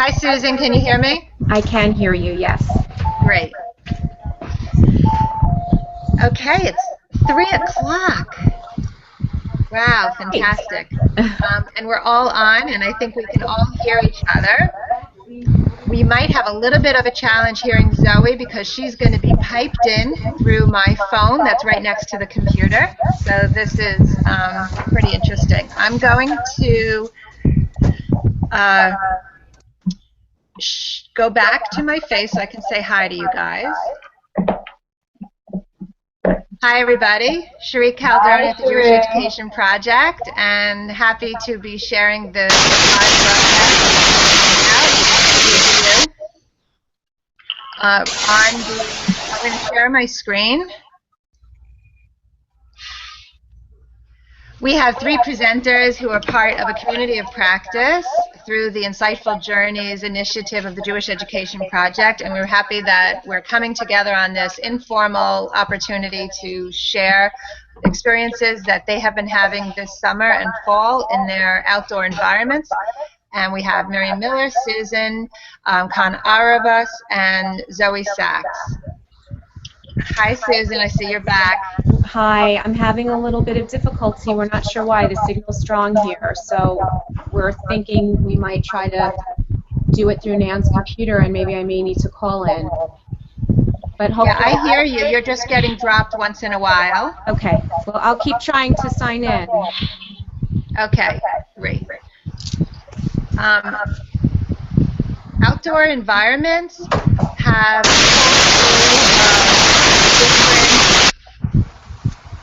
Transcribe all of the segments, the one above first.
Hi, Susan. Can you hear me? I can hear you, yes. Great. Okay, it's 3 o'clock. Wow, fantastic. And we're all on, and I think we can all hear each other. We might have a little bit of a challenge hearing Zoe because she's going to be piped in through my phone that's right next to the computer. So this is pretty interesting. I'm going to go back to my face so I can say hi to you guys. Hi, everybody. Cherie Calderon at the Jewish Education Project, and happy to be sharing this live broadcast with you. I'm going to share my screen. We have 3 presenters who are part of a community of practice through the In-site-ful Journeys initiative of the Jewish Education Project, and we're happy that we're coming together on this informal opportunity to share experiences that they have been having this summer and fall in their outdoor environments. And we have Miriam Miller, Susan, Cohn Arovas, and Zoey Saacks. Hi, Susan. I see you're back. Hi. I'm having a little bit of difficulty. We're not sure why. The signal's strong here, so we're thinking we might try to do it through Nan's computer, and maybe I may need to call in. But hopefully, yeah, I hear you. You're just getting dropped once in a while. Okay. Well, I'll keep trying to sign in. Okay. Great. Outdoor environments have different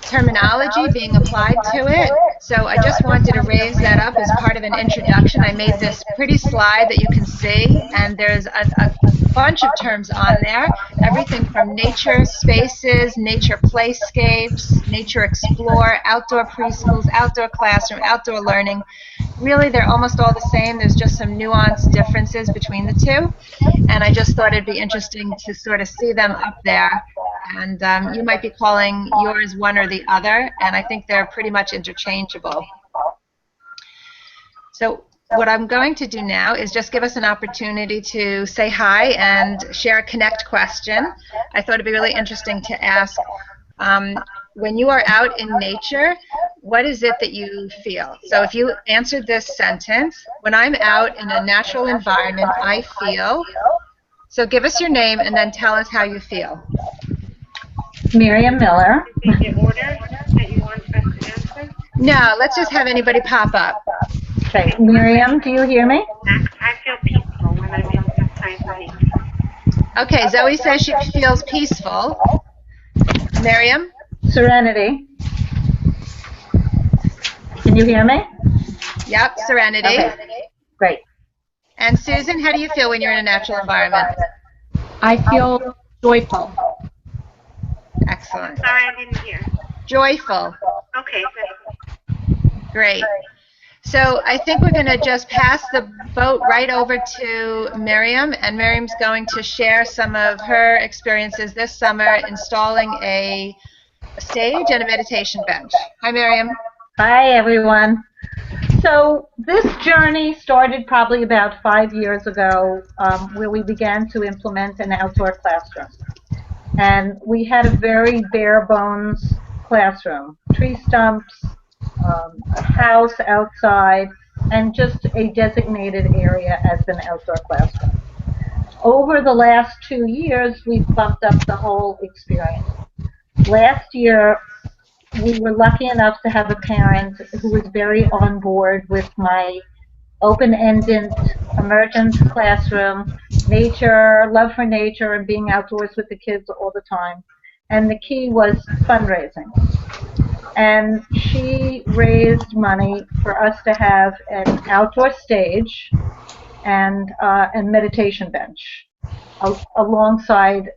terminology being applied to it, so I just wanted to raise that up as part of an introduction. I made this pretty slide that you can see, and there's a bunch of terms on there, everything from nature spaces, nature playscapes, nature explore, outdoor preschools, outdoor classroom, outdoor learning. Really, they're almost all the same. There's just some nuanced differences between the two, and I just thought it'd be interesting to sort of see them up there. And you might be calling yours one or the other, and I think they're pretty much interchangeable. So what I'm going to do now is just give us an opportunity to say hi and share a connect question. I thought it'd be really interesting to ask, when you are out in nature, what is it that you feel? So if you answered this sentence, when I'm out in a natural environment, I feel. So give us your name and then tell us how you feel. Miriam Miller. The order that you want us to answer? No, let's just have anybody pop up. Okay, Miriam, do you hear me? I feel peaceful when I'm in this time of nature. Okay, Zoey says she feels peaceful. Miriam? Serenity. Can you hear me? Yep, serenity. Okay. Great. And Susan, how do you feel when you're in a natural environment? I feel joyful. Excellent. Sorry, I didn't hear. Joyful. Okay, good. Great. So I think we're going to just pass the boat right over to Miriam, and Miriam's going to share some of her experiences this summer installing a stage and a meditation bench. Hi, Miriam. Hi, everyone. So this journey started probably about 5 years ago, where we began to implement an outdoor classroom. And we had a very bare bones classroom, tree stumps, a house outside, and just a designated area as an outdoor classroom. Over the last 2 years, we've bumped up the whole experience. Last year, we were lucky enough to have a parent who was very on board with my open-ended, emergent classroom, nature, love for nature, and being outdoors with the kids all the time. And the key was fundraising. And she raised money for us to have an outdoor stage and a meditation bench alongside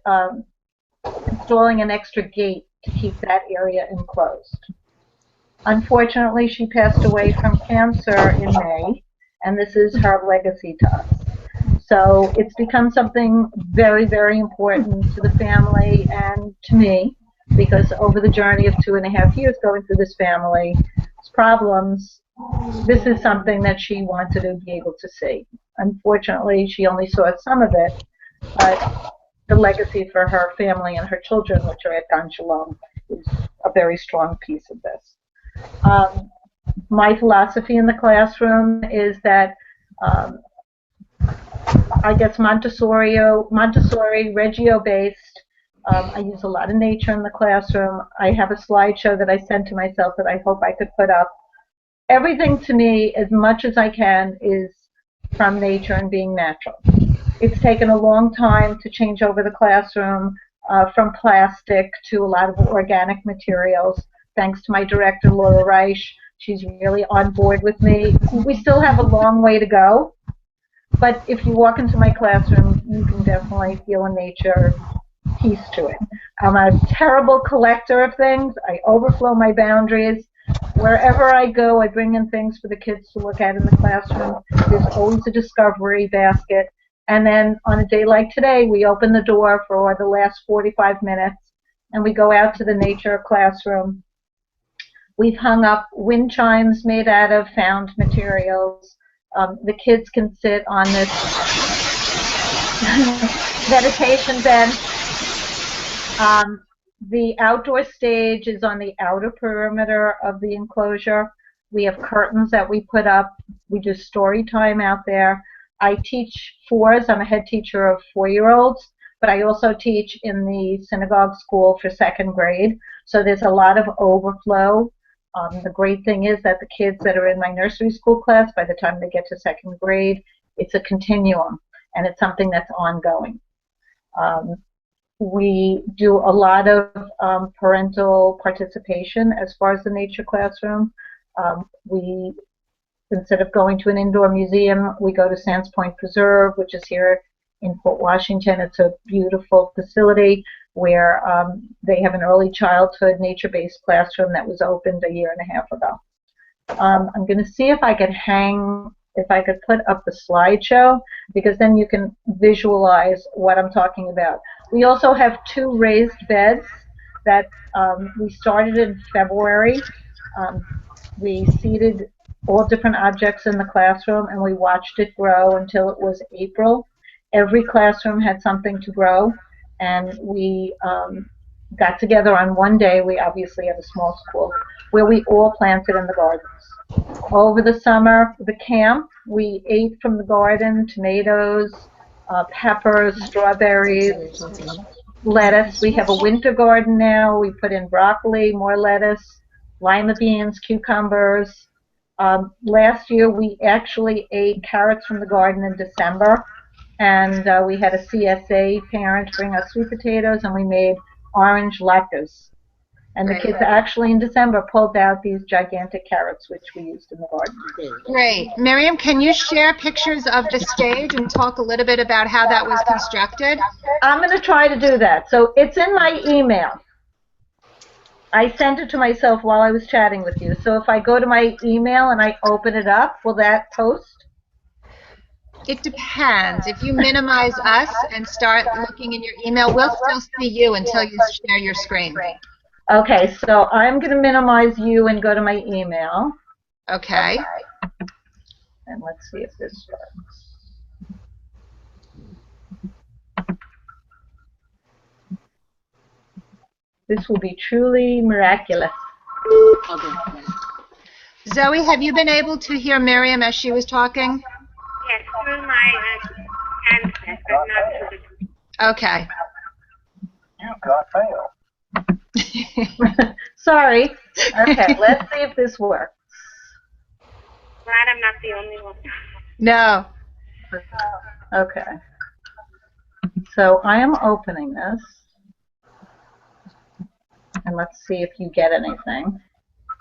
installing an extra gate to keep that area enclosed. Unfortunately, she passed away from cancer in May, and this is her legacy to us. So it's become something very, very important to the family and to me, because over the journey of 2.5 years going through this family's problems, this is something that she wanted to be able to see. Unfortunately, she only saw some of it, but the legacy for her family and her children, which are at Gan Shalom, is a very strong piece of this. My philosophy in the classroom is that I guess Montessori, Reggio-based. I use a lot of nature in the classroom. I have a slideshow that I sent to myself that I hope I could put up. Everything to me, as much as I can, is from nature and being natural. It's taken a long time to change over the classroom from plastic to a lot of organic materials. Thanks to my director, Laura Reich. She's really on board with me. We still have a long way to go, but if you walk into my classroom, you can definitely feel a nature piece to it. I'm a terrible collector of things. I overflow my boundaries. Wherever I go, I bring in things for the kids to look at in the classroom. There's always a discovery basket. And then on a day like today, we open the door for the last 45 minutes, and we go out to the nature classroom. We've hung up wind chimes made out of found materials. The kids can sit on this meditation bench. The outdoor stage is on the outer perimeter of the enclosure. We have curtains that we put up. We do story time out there. I teach fours. I'm a head teacher of 4-year-olds, but I also teach in the synagogue school for 2nd grade. So there's a lot of overflow. The great thing is that the kids that are in my nursery school class, by the time they get to 2nd grade, it's a continuum, and it's something that's ongoing. We do a lot of parental participation as far as the nature classroom. We, instead of going to an indoor museum, we go to Sands Point Preserve, which is here in Fort Washington. It's a beautiful facility where they have an early childhood nature-based classroom that was opened a 1.5 years ago. I'm going to see if I could put up the slideshow, because then you can visualize what I'm talking about. We also have 2 raised beds that we started in February. We seated all different objects in the classroom, and we watched it grow until it was April. Every classroom had something to grow, and we got together on one day. We obviously have a small school where we all planted in the gardens. Over the summer, the camp, we ate from the garden tomatoes, peppers, strawberries, lettuce. We have a winter garden now. We put in broccoli, more lettuce, lima beans, cucumbers. Last year, we actually ate carrots from the garden in December, and we had a CSA parent bring us sweet potatoes, and we made orange latkes. And the kids actually in December pulled out these gigantic carrots, which we used in the garden. Great. Miriam, can you share pictures of the stage and talk a little bit about how that was constructed? I'm going to try to do that. So it's in my email. I sent it to myself while I was chatting with you. So if I go to my email and I open it up, will that post? It depends. If you minimize us and start looking in your email, we'll still see you until you share your screen. Okay, so I'm going to minimize you and go to my email. Okay. And let's see if this works. This will be truly miraculous. Zoey, have you been able to hear Miriam as she was talking? Yes, through my handset, but not through the... Okay. You got mail. Sorry. Okay, let's see if this works. Glad I'm not the only one. No. Okay. So I am opening this. And let's see if you get anything.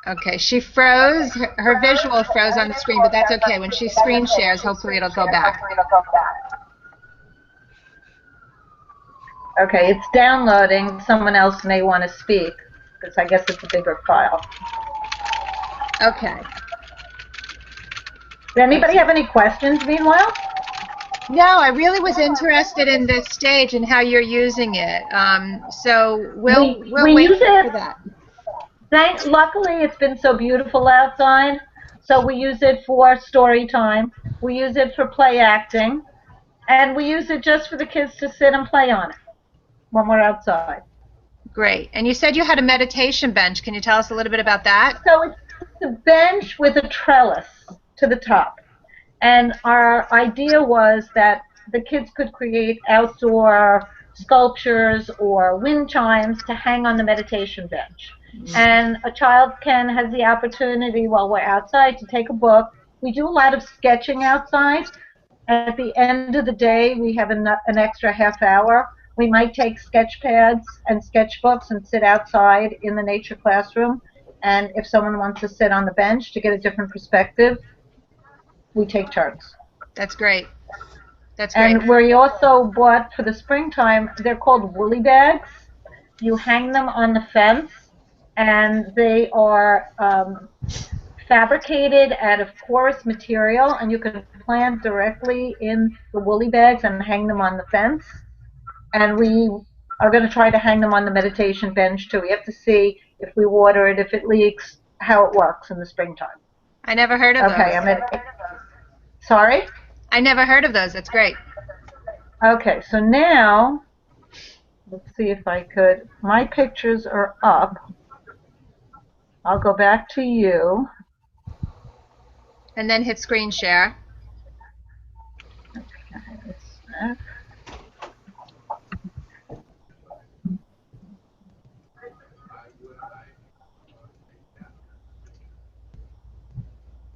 Okay, she froze. Her visual froze on the screen, but that's okay. When she screen shares, hopefully it'll go back. Okay, it's downloading. Someone else may want to speak, because I guess it's a bigger file. Okay. Does anybody have any questions meanwhile? No, I really was interested in this stage and how you're using it. So we'll wait use it for that. Luckily, it's been so beautiful outside, so we use it for story time. We use it for play acting. And we use it just for the kids to sit and play on it when we're outside. Great. And you said you had a meditation bench. Can you tell us a little bit about that? So it's a bench with a trellis to the top. And our idea was that the kids could create outdoor sculptures or wind chimes to hang on the meditation bench. And a child has the opportunity while we're outside to take a book. We do a lot of sketching outside. At the end of the day, we have an extra half hour. We might take sketch pads and sketchbooks and sit outside in the nature classroom. And if someone wants to sit on the bench to get a different perspective, we take turns. That's great. That's great. And we also bought for the springtime, they're called woolly bags. You hang them on the fence, and they are fabricated out of porous material, and you can plant directly in the woolly bags and hang them on the fence. And we are going to try to hang them on the meditation bench too. We have to see if we water it, if it leaks, how it works in the springtime. I never heard of those. Sorry? I never heard of those. That's great. Okay, so now, let's see if I could. My pictures are up. I'll go back to you. And then hit screen share. Okay,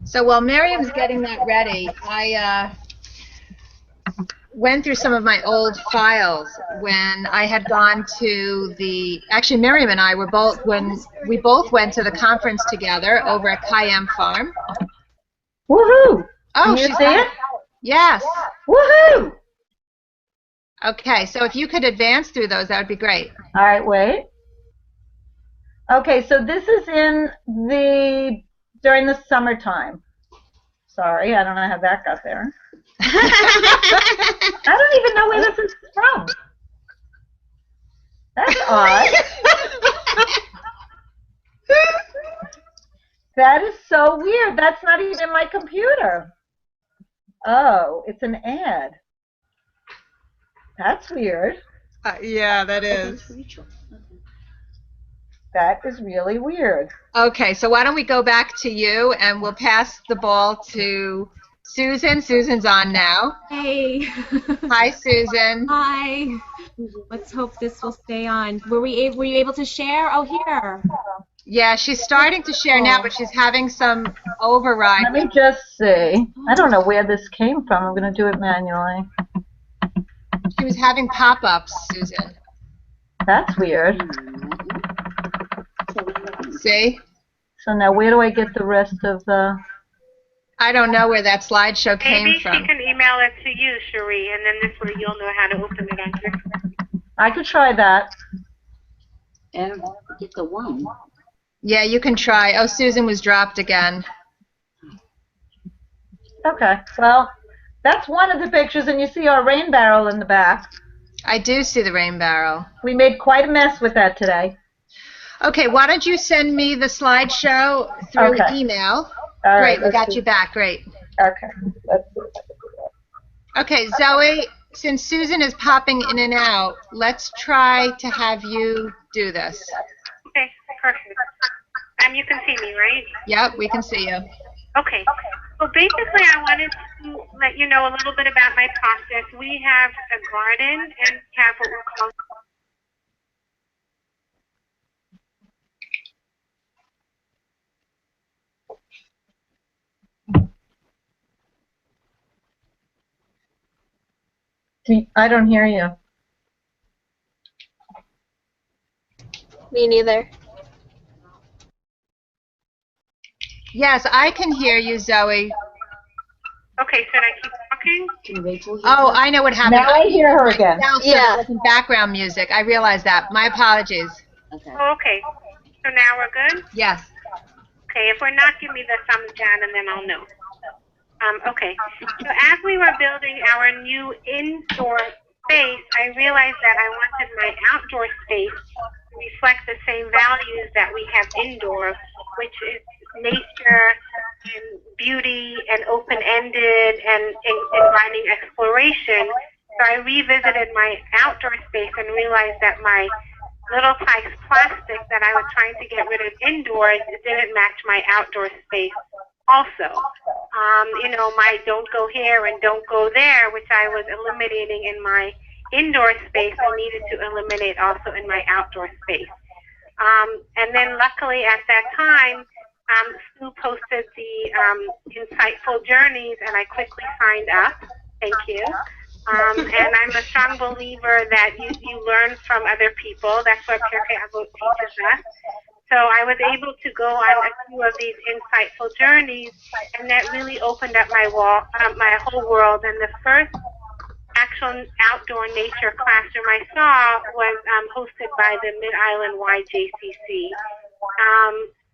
So while Miriam's getting that ready, I went through some of my old files when I had gone to actually Miriam and I were we both went to the conference together over at Cayenne Farm. Woohoo! Oh, Can you she's see it? Yes. Woohoo! Okay, so if you could advance through those, that would be great. All right, wait. Okay, so this is during the summertime. Sorry, I don't know how that got there. I don't even know where this is from. That's odd. That is so weird. That's not even my computer. Oh, it's an ad. That's weird. Yeah, that is. That is really weird. Okay, so why don't we go back to you, and we'll pass the ball to Susan. Susan's on now. Hey. Hi, Susan. Hi. Let's hope this will stay on. Were you able to share? Oh, here. Yeah, she's starting to share now, but she's having some override. Let me just see. I don't know where this came from. I'm going to do it manually. She was having pop-ups, Susan. That's weird. See? So now where do I get the rest of the... I don't know where that slideshow came from. Maybe she can email it to you, Cherie, and then this way you'll know how to open it on your phone. I could try that. And get the one. Yeah, you can try. Oh, Susan was dropped again. Okay, well, that's one of the pictures, and you see our rain barrel in the back. I do see the rain barrel. We made quite a mess with that today. Okay, why don't you send me the slideshow through email? All Great, right, we got you back. Great. Okay. Let's see. Okay, Zoey, since Susan is popping in and out, let's try to have you do this. Okay, perfect. You can see me, right? Yep, we can see you. Okay. So basically, I wanted to let you know a little bit about my process. We have a garden and have what we're calling I don't hear you. Me neither. Yes, I can hear you, Zoey. Okay, should I keep talking? Can Rachel hear Oh, her? I know what happened. Now I hear her again. Sound so Yeah. there wasn't background music. I realized that. My apologies. Okay. Oh, okay. So now we're good? Yes. Okay, if we're not, give me the thumbs down and then I'll know. Okay, so as we were building our new indoor space, I realized that I wanted my outdoor space to reflect the same values that we have indoor, which is nature, and beauty and open-ended and inviting exploration. So I revisited my outdoor space and realized that my little Tikes plastic that I was trying to get rid of indoors didn't match my outdoor space also. You know, my don't go here and don't go there, which I was eliminating in my indoor space, I needed to eliminate also in my outdoor space. And then luckily at that time, Sue posted the In-site-ful journeys, and I quickly signed up. Thank you. And I'm a strong believer that you learn from other people. That's what Pirkei Avot teaches us. So I was able to go on a few of these In-site-ful journeys, and that really opened up my whole world. And the first actual outdoor nature classroom I saw was hosted by the Mid-Island YJCC.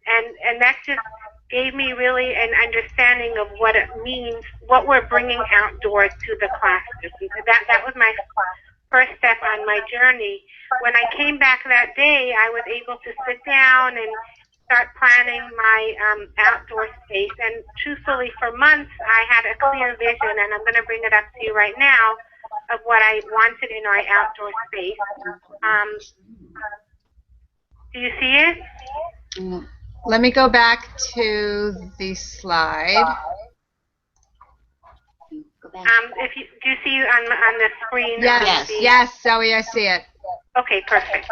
And that just gave me really an understanding of what it means, what we're bringing outdoors to the classroom. So that was my first step on my journey. When I came back that day, I was able to sit down and start planning my outdoor space. And truthfully, for months, I had a clear vision, and I'm going to bring it up to you right now, of what I wanted in my outdoor space. Do you see it? Let me go back to the slide. Go back. Do you see on the screen? Yes, Zoe, I see it. Okay, perfect.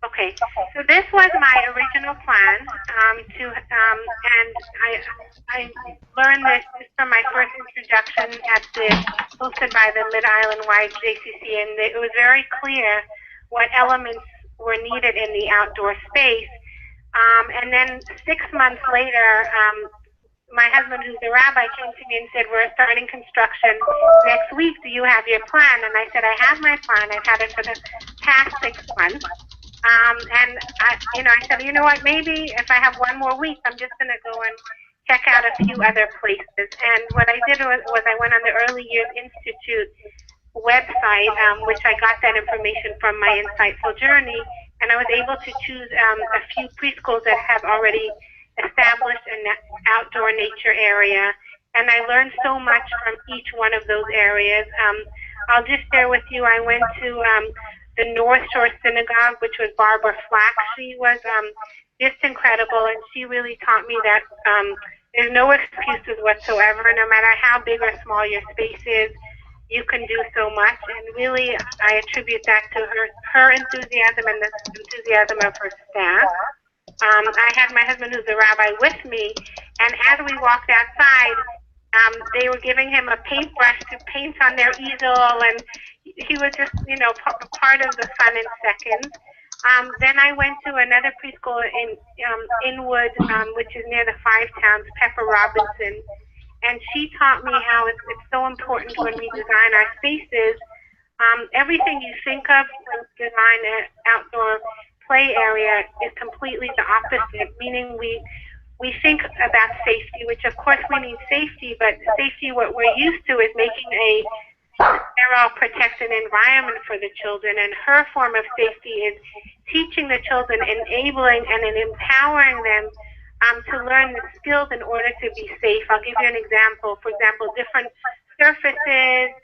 Okay, so this was my original plan and I learned this from my first introduction hosted by the Mid-Island YJCC, and it was very clear what elements were needed in the outdoor space. And then 6 months later, my husband, who's a rabbi, came to me and said, "We're starting construction next week. Do you have your plan?" And I said, "I have my plan. I've had it for the past 6 months." And I said, "You know what? Maybe if I have one more week, I'm just going to go and check out a few other places." And what I did was I went on the Early Years Institute website, which I got that information from my In-site-ful journey, and I was able to choose a few preschools that have already established an outdoor nature area, and I learned so much from each one of those areas. I'll just share with you, I went to the North Shore Synagogue, which was Barbara Flack. She was just incredible, and she really taught me that there's no excuses whatsoever. No matter how big or small your space is, you can do so much, and really I attribute that to her enthusiasm and the enthusiasm of her staff. I had my husband, who's a rabbi, with me, and as we walked outside, they were giving him a paintbrush to paint on their easel, and he was just, part of the fun in seconds. Then I went to another preschool in Inwood, which is near the Five Towns, Pepper Robinson, and she taught me how it's so important when we design our spaces. Everything you think of when you design an outdoor play area is completely the opposite, meaning we think about safety, which of course we need safety, but safety, what we're used to, is making a sterile, protected environment for the children, and her form of safety is teaching the children, enabling and empowering them to learn the skills in order to be safe. I'll give you an example. For example, different surfaces,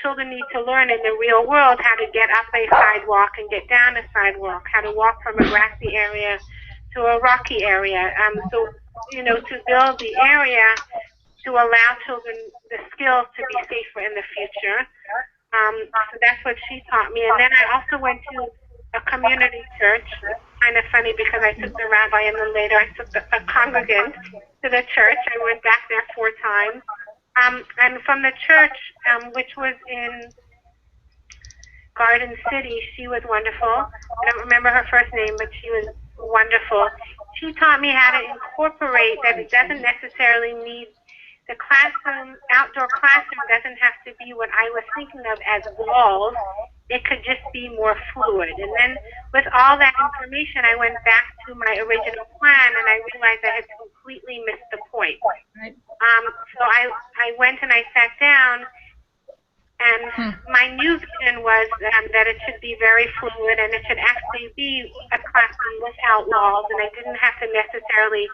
children need to learn in the real world how to get up a sidewalk and get down a sidewalk, how to walk from a grassy area to a rocky area. To build the area to allow children the skills to be safer in the future. So that's what she taught me. And then I also went to a community church. Kind of funny because I took the rabbi and then later I took a congregant to the church. I went back there 4 times. And from the church, which was in Garden City, she was wonderful. I don't remember her first name, but she was wonderful. She taught me how to incorporate that it doesn't necessarily need the classroom, outdoor classroom doesn't have to be what I was thinking of as walls. It could just be more fluid. And then with all that information, I went back to my original plan, and I realized I had completely missed the point. Right. So I went and I sat down, and my new vision was that it should be very fluid, and it should actually be a classroom without walls, and I didn't have to necessarily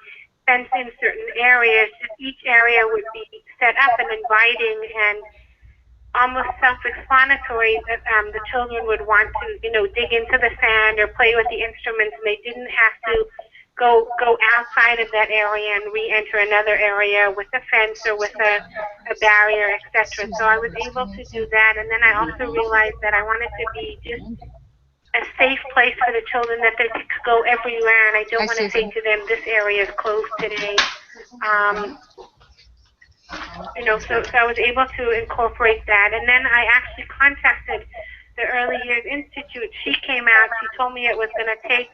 fence in certain areas. Each area would be set up and inviting and almost self-explanatory that the children would want to, dig into the sand or play with the instruments, and they didn't have to go outside of that area and re-enter another area with a fence or with a barrier, etc. So I was able to do that, and then I also realized that I wanted to be just a safe place for the children, that they could go everywhere, and I don't want to say to them, this area is closed today. So I was able to incorporate that. And then I actually contacted the Early Years Institute. She came out. She told me it was going to take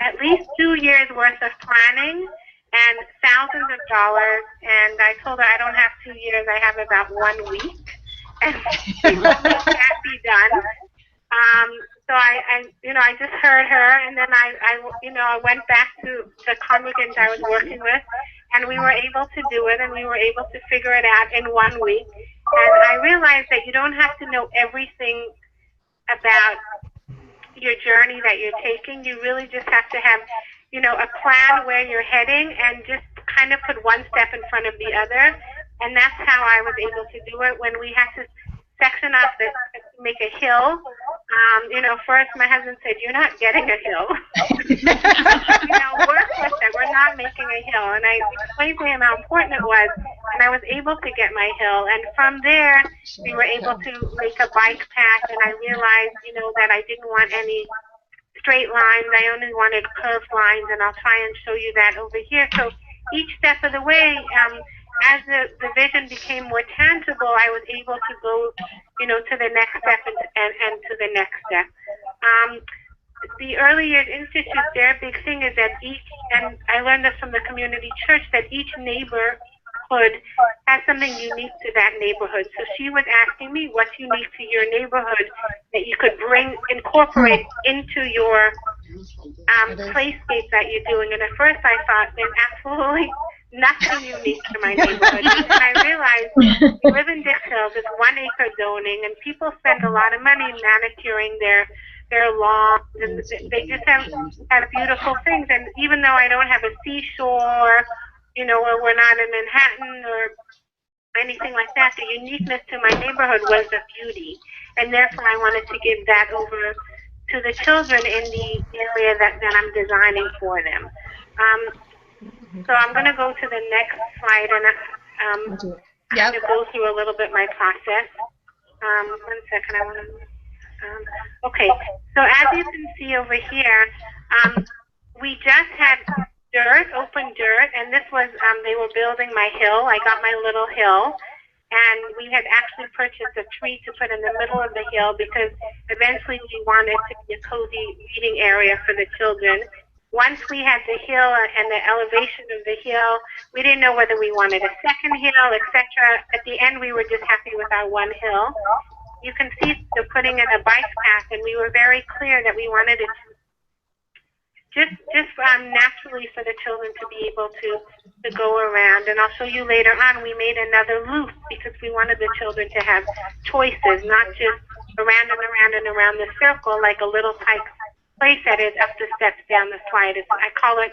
at least 2 years worth of planning and thousands of dollars. And I told her I don't have 2 years. I have about 1 week. And she told me it can't be done. So I just heard her, and then I went back to the congregants I was working with, and we were able to do it, and we were able to figure it out in 1 week. And I realized that you don't have to know everything about your journey that you're taking. You really just have to have, a plan where you're heading, and just kind of put one step in front of the other. And that's how I was able to do it. When we had to section off make a hill, first my husband said, "You're not getting a hill." Work with it. We're not making a hill. And I explained to him how important it was, and I was able to get my hill. And from there, we were able to make a bike path, and I realized, that I didn't want any straight lines. I only wanted curved lines, and I'll try and show you that over here. So each step of the way, as the vision became more tangible, I was able to go, to the next step and to the next step. The Early Years Institute, their big thing is that and I learned this from the community church, that each neighborhood has something unique to that neighborhood. So she was asking me what's unique to your neighborhood that you could incorporate into your playscapes that you're doing. And at first I thought there's absolutely nothing unique to my neighborhood. And I realized we live in Dix Hills, it's 1 acre zoning, and people spend a lot of money manicuring their lawns, and they just have beautiful things. And even though I don't have a seashore, or we're not in Manhattan or anything like that, the uniqueness to my neighborhood was the beauty. And therefore I wanted to give that over to the children in the area that I'm designing for them. So I'm going to go to the next slide and kind of go through a little bit my process. 1 second, I want to. Okay, so as you can see over here, we just had open dirt, and this was, they were building my hill. I got my little hill, and we had actually purchased a tree to put in the middle of the hill because eventually we wanted to be a cozy reading area for the children. Once we had the hill and the elevation of the hill, we didn't know whether we wanted a second hill, etc. At the end, we were just happy with our one hill. You can see they're putting in a bike path, and we were very clear that we wanted it just naturally for the children to be able to go around. And I'll show you later on, we made another loop because we wanted the children to have choices, not just around and around and around the circle like a little type play set is up the steps, down the slide. I call it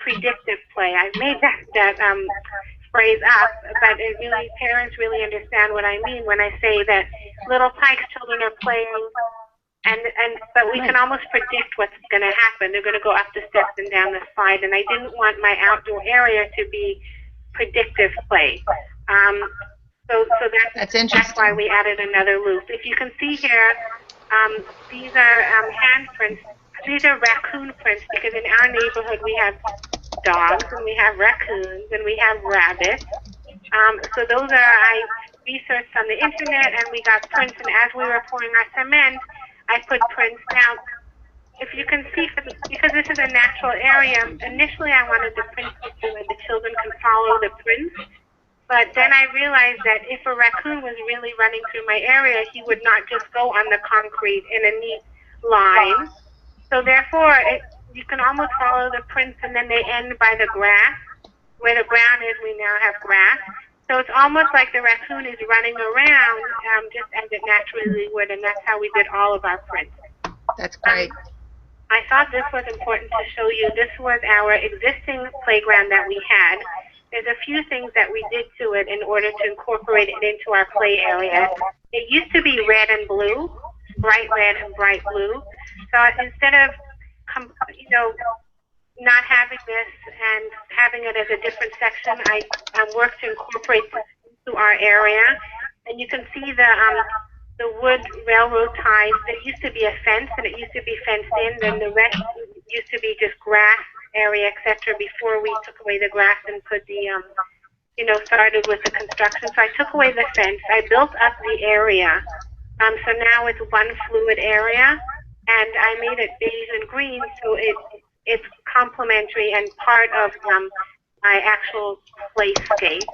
predictive play. I made that phrase up, but parents really understand what I mean when I say that little Pikes children are playing, but we can almost predict what's going to happen. They're going to go up the steps and down the slide, and I didn't want my outdoor area to be predictive play. So that's why we added another loop. If you can see here, these are hand prints. These are raccoon prints because in our neighborhood we have dogs and we have raccoons and we have rabbits. So those I researched on the internet and we got prints, and as we were pouring our cement, I put prints. Now, if you can see, because this is a natural area, initially I wanted the prints to be where the children can follow the prints. But then I realized that if a raccoon was really running through my area, he would not just go on the concrete in a neat line. So therefore, you can almost follow the prints, and then they end by the grass. Where the brown is, we now have grass. So it's almost like the raccoon is running around just as it naturally would, and that's how we did all of our prints. That's great. I thought this was important to show you. This was our existing playground that we had. There's a few things that we did to it in order to incorporate it into our play area. It used to be red and blue, bright red and bright blue. So instead of, not having this and having it as a different section, I worked to incorporate this into our area. And you can see the wood railroad ties. There used to be a fence, and it used to be fenced in. Then the rest used to be just grass area, etc. Before we took away the grass and put the, started with the construction. So I took away the fence. I built up the area. So now it's one fluid area, and I made it beige and green, so it's complementary and part of my actual playscape.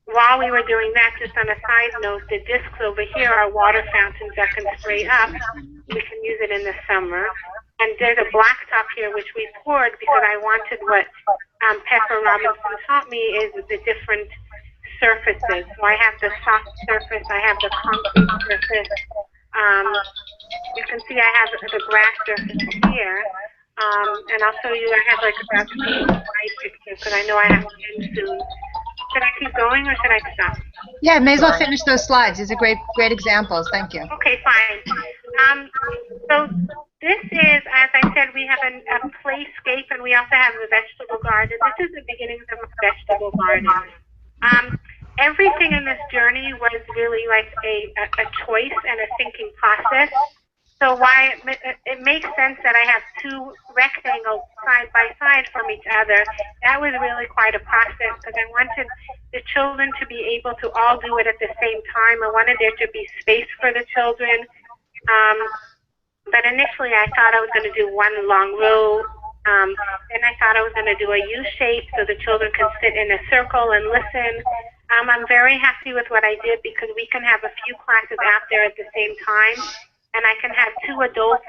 While we were doing that, just on a side note, the discs over here are water fountains that can spray up. We can use it in the summer. And there's a blacktop here, which we poured because I wanted what Pepper Robinson taught me is the different surfaces. So I have the soft surface, I have the concrete surface. You can see I have the grass surface here. And I'll show you, I have like about 5 pictures because I know I have to end soon. Should I keep going or should I stop? Yeah, may as well finish those slides. These are great examples. Thank you. Okay, fine. So this is, as I said, we have a playscape, and we also have a vegetable garden. This is the beginnings of a vegetable garden. Everything in this journey was really like a choice and a thinking process. So why it makes sense that I have 2 rectangles side by side from each other. That was really quite a process because I wanted the children to be able to all do it at the same time. I wanted there to be space for the children. But initially I thought I was going to do one long row. Then I thought I was going to do a U shape so the children can sit in a circle and listen. I'm very happy with what I did because we can have a few classes out there at the same time. And I can have 2 adults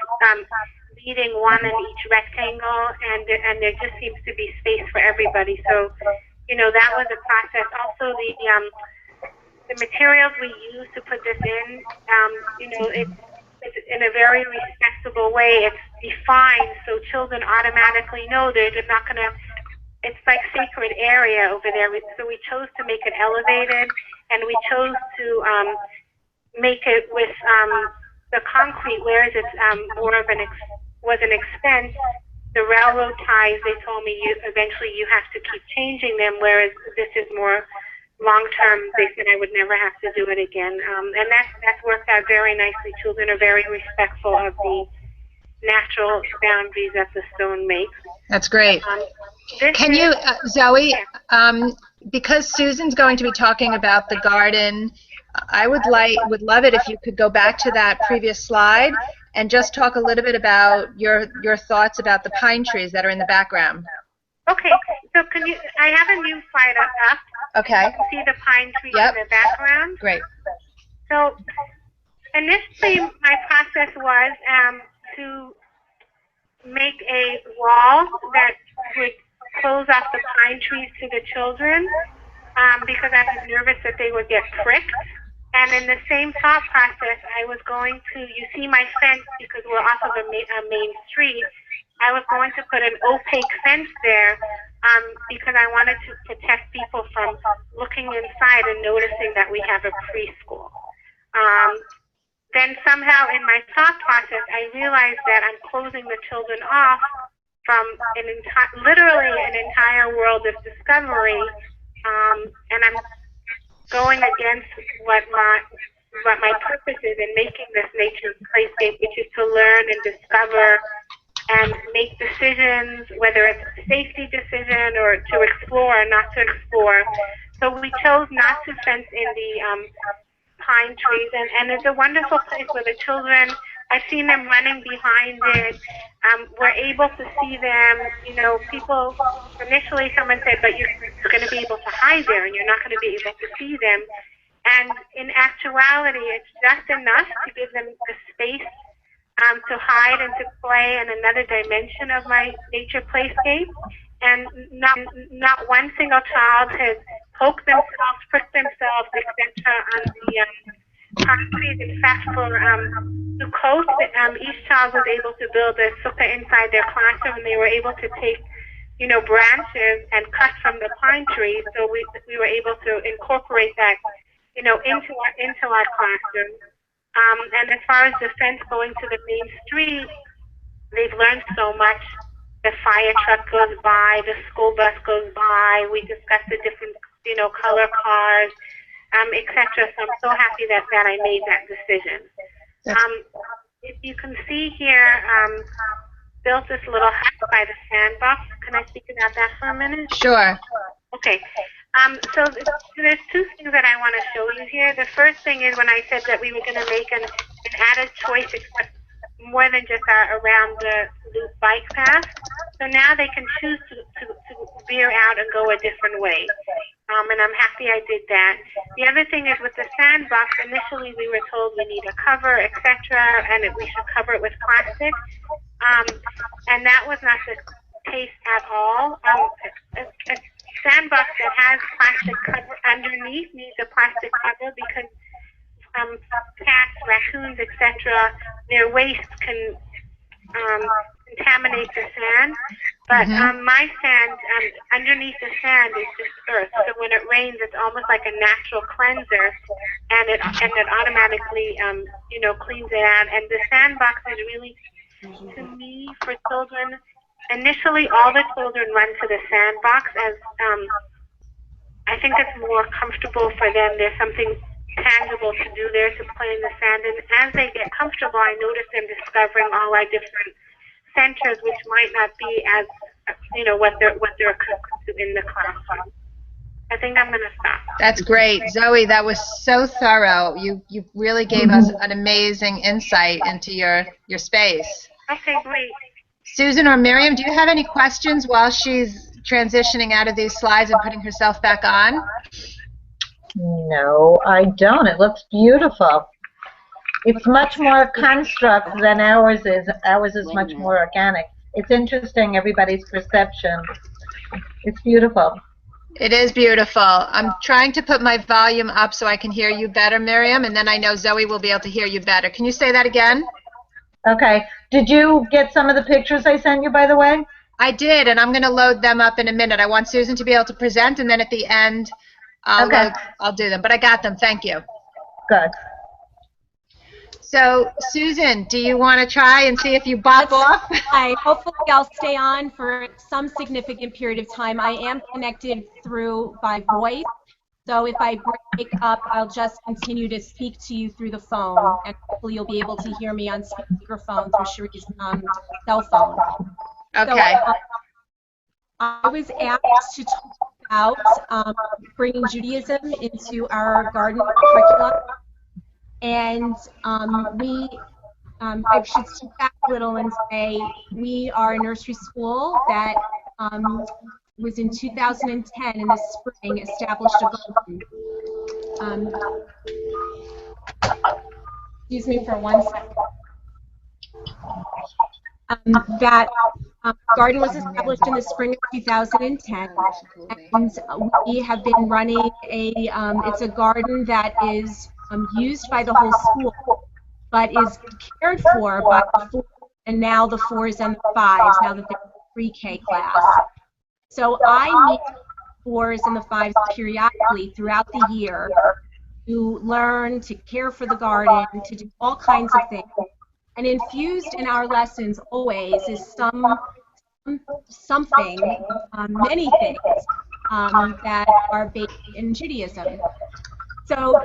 leading one in each rectangle, and there just seems to be space for everybody. So, that was a process. Also, the materials we use to put this in, it's in a very respectable way. It's defined, so children automatically know they're not going to. It's like sacred area over there. So we chose to make it elevated, and we chose to make it with the concrete, whereas it's more of was an expense. The railroad ties, they told me eventually you have to keep changing them, whereas this is more long-term. They said I would never have to do it again. And that's worked out very nicely. Children are very respectful of the natural boundaries that the stone makes. That's great. Can you, Zoey, because Susan's going to be talking about the garden, I would love it if you could go back to that previous slide and just talk a little bit about your thoughts about the pine trees that are in the background. Okay, so I have a new slide up. Okay. You can see the pine trees in the background. Great. So initially my process was to make a wall that would close off the pine trees to the children because I was nervous that they would get pricked. And in the same thought process, I was going to, you see my fence because we're off of a main street, I was going to put an opaque fence there because I wanted to protect people from looking inside and noticing that we have a preschool. Then somehow in my thought process, I realized that I'm closing the children off from literally an entire world of discovery, and I'm going against what my purpose is in making this nature playscape, which is to learn and discover and make decisions, whether it's a safety decision or to explore or not to explore. So we chose not to fence in the pine trees, and it's a wonderful place where the children, I've seen them running behind it. We're able to see them. People, initially someone said, but you're going to be able to hide there and you're not going to be able to see them. And in actuality, it's just enough to give them the space to hide and to play in another dimension of my nature playscape. And not one single child has poked themselves, pricked themselves, except on the pine trees. In fact, for Sukkot, each child was able to build a sukkah inside their classroom, and they were able to take, branches and cut from the pine tree. So we were able to incorporate that, into our classroom. And as far as the fence going to the main street, they've learned so much. The fire truck goes by, the school bus goes by. We discussed the different, color cars, etc. So I'm so happy that I made that decision. If you can see here, built this little hut by the sandbox. Can I speak about that for a minute? Sure. Okay. So there's two things that I want to show you here. The first thing is when I said that we were going to make an added choice more than just around the loop bike path. So now they can choose to veer out and go a different way. And I'm happy I did that. The other thing is with the sandbox, initially we were told we need a cover, etc., and we should cover it with plastic. And that was not the case at all. A sandbox that has plastic cover underneath needs a plastic cover because cats, raccoons, etc., their waste can contaminate the sand. But my sand, underneath the sand is just earth. So when it rains, it's almost like a natural cleanser, and it automatically cleans it out. And the sandbox is really, to me, for children. Initially, all the children run to the sandbox as I think it's more comfortable for them. There's something tangible to do there, to play in the sand. And as they get comfortable, I notice them discovering all our different centers, which might not be as, what they're accustomed to in the classroom. I think I'm going to stop. That's great. Zoey, that was so thorough. You really gave us an amazing insight into your space. Okay, great. Susan or Miriam, do you have any questions while she's transitioning out of these slides and putting herself back on? No, I don't. It looks beautiful. It's much more construct than ours is. Ours is much more organic. It's interesting, everybody's perception. It's beautiful. It is beautiful. I'm trying to put my volume up so I can hear you better, Miriam, and then I know Zoey will be able to hear you better. Can you say that again? Okay. Did you get some of the pictures I sent you, by the way? I did, and I'm going to load them up in a minute. I want Susan to be able to present, and then at the end, I'll do them. But I got them. Thank you. Good. So, Susan, do you want to try and see if you bop off? Hopefully I'll stay on for some significant period of time. I am connected through by voice, so if I break up, I'll just continue to speak to you through the phone, and hopefully you'll be able to hear me on speakerphone through Cherie's cell phone. Okay. So, I was asked to talk about bringing Judaism into our garden curriculum. And I should step back a little and say we are a nursery school that was in 2010 in the spring established a garden. Excuse me for 1 second. That garden was established in the spring of 2010, and we have been running it's a garden that is used by the whole school, but is cared for by the 4s, and now the 4s and the 5s, now that they're in the pre-K class. So I meet the 4s and the 5s periodically throughout the year to learn, to care for the garden, to do all kinds of things. And infused in our lessons always is something, many things that are based in Judaism. So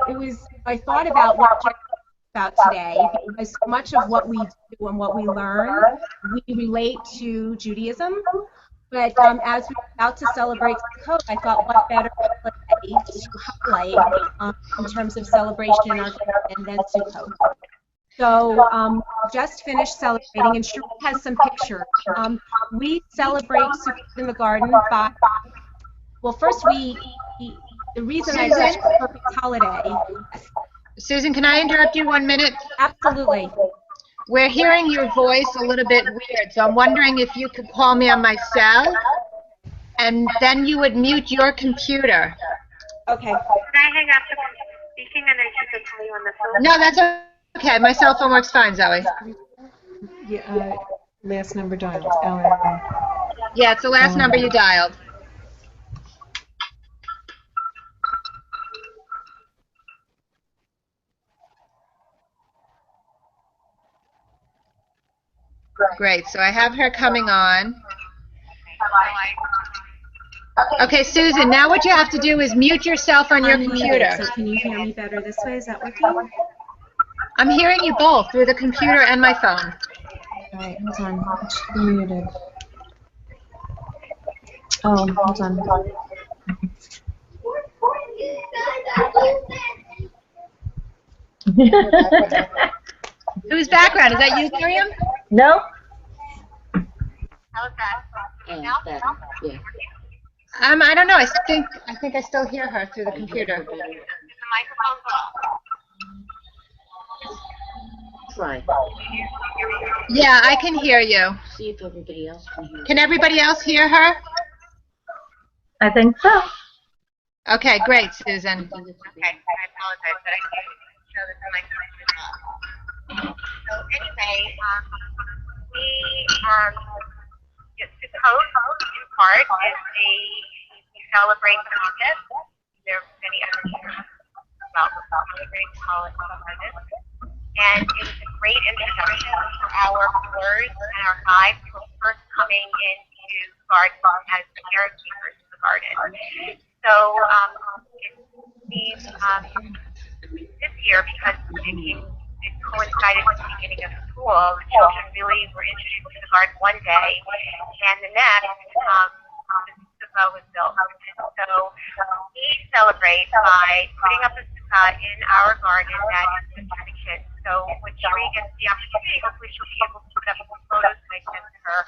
I thought about what to talk about today, because so much of what we do and what we learn, we relate to Judaism. But as we're about to celebrate Sukkot, I thought what better way to highlight in terms of celebration in our garden than Sukkot. So just finished celebrating, and Cherie has some pictures. We celebrate Sukkot in the garden by, well, first the reason I said it's a perfect holiday. Susan, can I interrupt you 1 minute? Absolutely. We're hearing your voice a little bit weird, so I'm wondering if you could call me on my cell, and then you would mute your computer. Okay. Can I hang up speaking and then she could tell you on the phone? No, that's okay. My cell phone works fine, Zoe. Yeah, last number dialed. Yeah, it's the last number you dialed. Great. So I have her coming on. Okay, Susan, now what you have to do is mute yourself on your computer. So can you hear me better this way? Is that working? I'm hearing you both through the computer and my phone. All right, hold on. I should be muted. Oh, hold on. Whose background? Is that you, Miriam? No? How's that? Better, yeah. I don't know. I think I still hear her through the computer. Is the microphone off? Try. Yeah, I can hear you. See if everybody else can hear. Can everybody else hear her? I think so. Okay, great, Susan. Okay, I apologize, but I can't show that the microphone is off. So anyway, Sukkot, in part, is we celebrate Sukkot. There are many other terms about celebrate harvest. And it was a great introduction for our fours and our fives who were first coming into the garden as the caretakers of the garden. So it seems this year, because it coincided with the beginning of school, the children really were introduced to the garden one day, and the next, the sukkah was built. So we celebrate by putting up a sukkah in our garden that is for the kids. So when Zoey gets the opportunity, hopefully she'll be able to put up some photos and I send to her.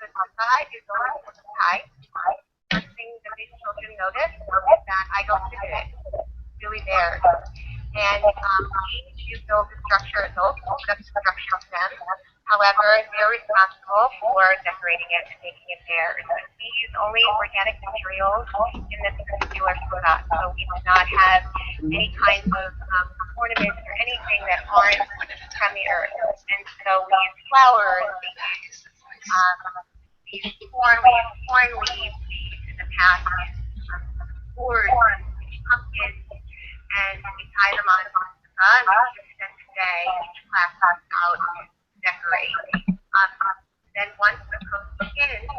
The sukkah is always high. First thing that these children notice is that I don't do it. It's really there. And we build the structure adults, put up the structure for them. However, they're responsible for decorating it and making it theirs. We use only organic materials in this particular sukkah, so we do not have any kinds of ornaments or anything that aren't from the earth. And so we use flowers, we use corn leaves, we use in the past gourds, pumpkins, and we tie them on the sukkah, and we use them today, each class comes out and decorate. Then once the coast begins,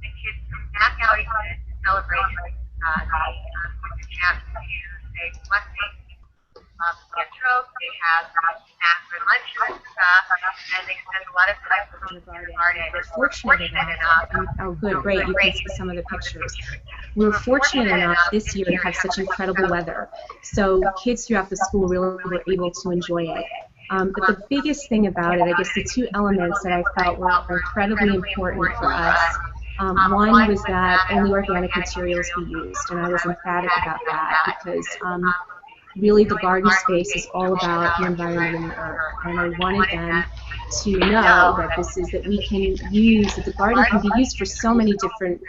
the kids come back out again to celebrate the sukkah. They get the chance to say blessings. They have snacks for lunch in the sukkah, and they spend a lot of time in the garden. We're fortunate enough. Oh, good, great. You can see some of the pictures. We were fortunate enough this year to have such incredible weather, so kids throughout the school really were able to enjoy it. But the biggest thing about it, I guess the two elements that I felt were incredibly important for us. One was that only organic materials be used, and I was emphatic about that because really the garden space is all about the environment and the earth, and I wanted them to know that that we can use, that the garden can be used for so many different